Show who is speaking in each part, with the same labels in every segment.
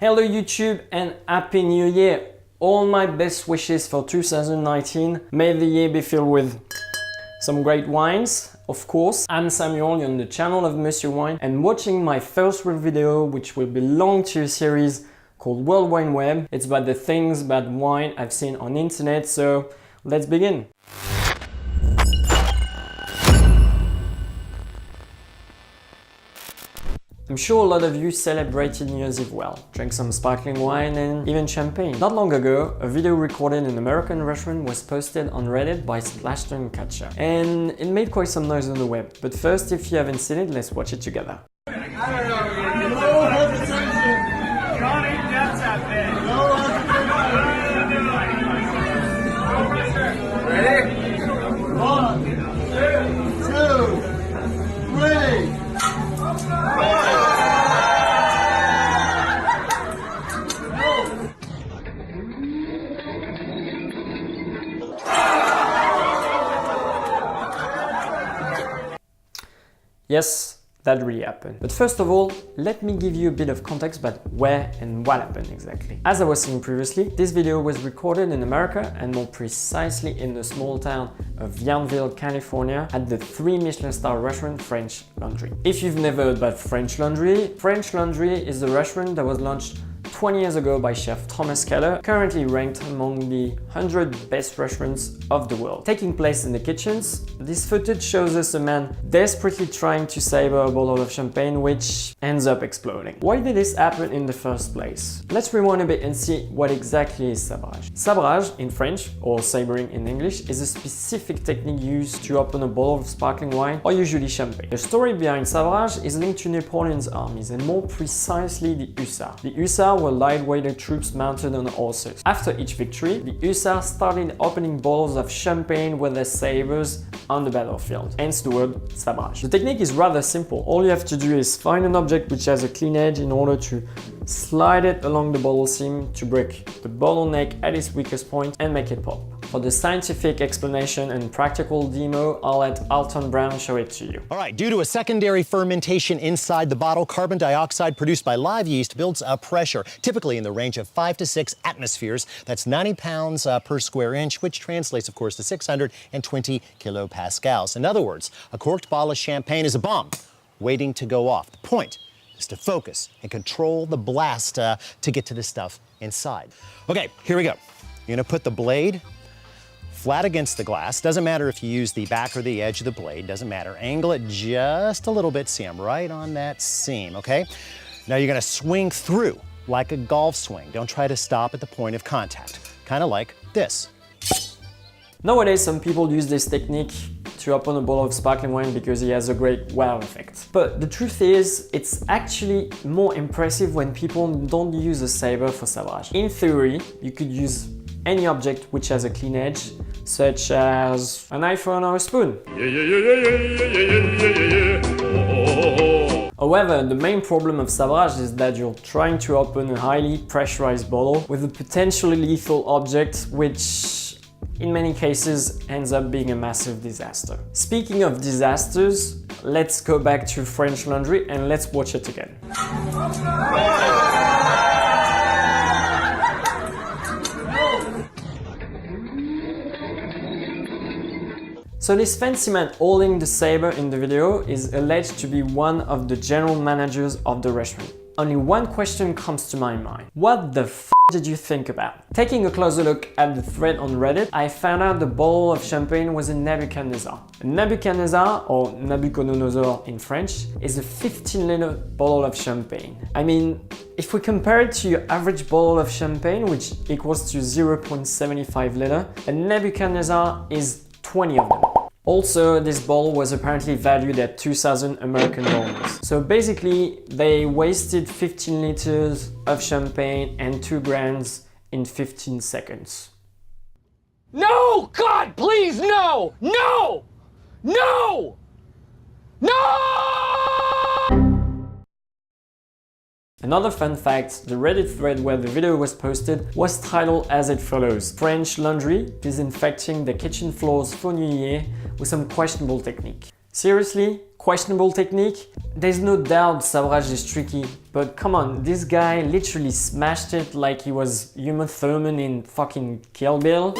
Speaker 1: Hello YouTube and Happy New Year! All my best wishes for 2019. May the year be filled with some great wines, of course. I'm Samuel, you're on the channel of Monsieur Wine and watching my first real video which will belong to a series called World Wine Web. It's about the things about wine I've seen on internet, so let's begin. I'm sure a lot of you celebrated New Year's Eve well, drank some sparkling wine and even champagne. Not long ago, a video recorded in an American restaurant was posted on Reddit by /Catcher, and it made quite some noise on the web. But first, if you haven't seen it, let's watch it together.
Speaker 2: Ready? 1, 2, 3.
Speaker 1: Yes, that really happened. But first of all, let me give you a bit of context about where and what happened exactly. As I was saying previously, this video was recorded in America and more precisely in the small town of Vineville, California at the 3 Michelin star restaurant French Laundry. If you've never heard about French Laundry is a restaurant that was launched 20 years ago by chef Thomas Keller, currently ranked among the 100 best restaurants of the world. Taking place in the kitchens, this footage shows us a man desperately trying to savor a bottle of champagne which ends up exploding. Why did this happen in the first place? Let's rewind a bit and see what exactly is sabrage. Sabrage in French, or sabering in English, is a specific technique used to open a bottle of sparkling wine or usually champagne. The story behind sabrage is linked to Napoleon's armies and more precisely the hussars. The hussars were lightweight troops mounted on horses. After each victory, the hussars started opening bottles of champagne with their sabers on the battlefield, hence the word sabrage. The technique is rather simple. All you have to do is find an object which has a clean edge in order to slide it along the bottle seam to break the bottleneck at its weakest point and make it pop. For the scientific explanation and practical demo, I'll let Alton Brown show it to you.
Speaker 3: All right, due to a secondary fermentation inside the bottle, carbon dioxide produced by live yeast builds up pressure, typically in the range of 5 to 6 atmospheres. That's 90 pounds per square inch, which translates, of course, to 620 kilopascals. In other words, a corked bottle of champagne is a bomb waiting to go off. The point is to focus and control the blast to get to the stuff inside. Okay, here we go. You're gonna put the blade flat against the glass. Doesn't matter if you use the back or the edge of the blade, doesn't matter. Angle it just a little bit. See, I'm right on that seam, okay? Now you're gonna swing through like a golf swing. Don't try to stop at the point of contact. Kind of like this.
Speaker 1: Nowadays, some people use this technique to open a bottle of sparkling wine because it has a great wow effect. But the truth is, it's actually more impressive when people don't use a saber for sabrage. In theory, you could use any object which has a clean edge, such as an iPhone or a spoon. However, the main problem of sabrage is that you're trying to open a highly pressurized bottle with a potentially lethal object, which in many cases ends up being a massive disaster. Speaking of disasters, let's go back to French Laundry and let's watch it again. So this fancy man holding the saber in the video is alleged to be one of the general managers of the restaurant. Only one question comes to my mind. What the f did you think about? Taking a closer look at the thread on Reddit, I found out the bottle of champagne was a Nebuchadnezzar. A Nebuchadnezzar, or Nabucodonosor in French, is a 15-liter bottle of champagne. I mean, if we compare it to your average bottle of champagne, which equals to 0.75 liter, a Nebuchadnezzar is 20 of them. Also, this bottle was apparently valued at 2,000 American dollars. So basically, they wasted 15 liters of champagne and 2 grams in 15 seconds.
Speaker 4: No! God, please, no! No! No! No!
Speaker 1: Another fun fact, the Reddit thread where the video was posted was titled as it follows: French Laundry disinfecting the kitchen floors for New Year with some questionable technique. Seriously? Questionable technique? There's no doubt Sabrage is tricky, but come on, this guy literally smashed it like he was Uma Thurman in fucking Kill Bill.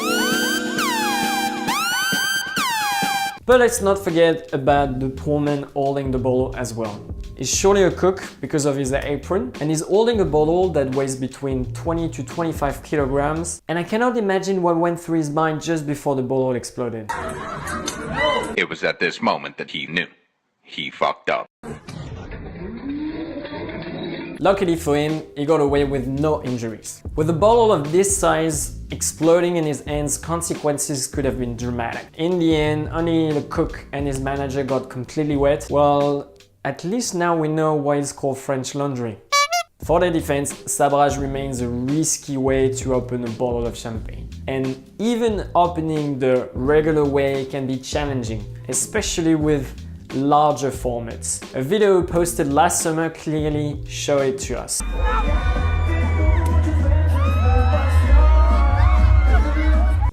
Speaker 1: But let's not forget about the poor man holding the bottle as well. He's surely a cook because of his apron, and he's holding a bottle that weighs between 20 to 25 kilograms, and I cannot imagine what went through his mind just before the bottle exploded.
Speaker 5: It was at this moment that he knew. He fucked up.
Speaker 1: Luckily for him, he got away with no injuries. With a bottle of this size exploding in his hands, consequences could have been dramatic. In the end, only the cook and his manager got completely wet. Well, at least now we know why it's called French laundry. For their defense, Sabrage remains a risky way to open a bottle of champagne. And even opening the regular way can be challenging, especially with larger formats. A video posted last summer clearly showed it to us.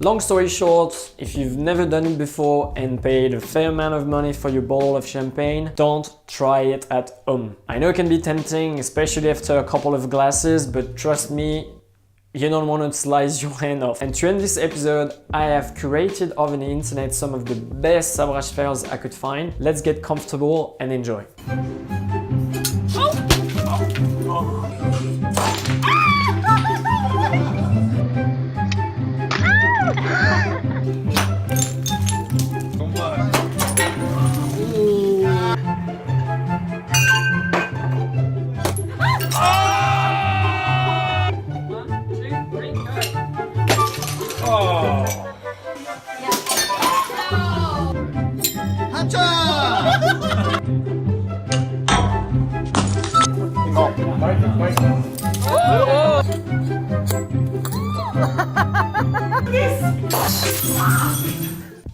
Speaker 1: Long story short, if you've never done it before and paid a fair amount of money for your bottle of champagne, don't try it at home. I know it can be tempting, especially after a couple of glasses, but trust me, you don't want to slice your hand off. And to end this episode, I have curated over the internet some of the best Sabrage fairs I could find. Let's get comfortable and enjoy.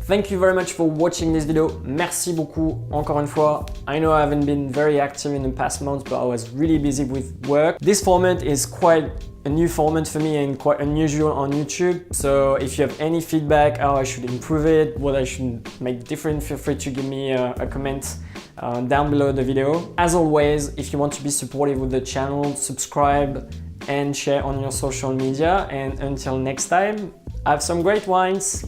Speaker 1: Thank you very much for watching this video. Merci beaucoup, encore une fois. I know I haven't been very active in the past months, but I was really busy with work. This format is quite a new format for me and quite unusual on YouTube. So if you have any feedback, how I should improve it, what I should make different, feel free to give me a comment down below the video. As always, if you want to be supportive with the channel, subscribe and share on your social media. And until next time, have some great wines.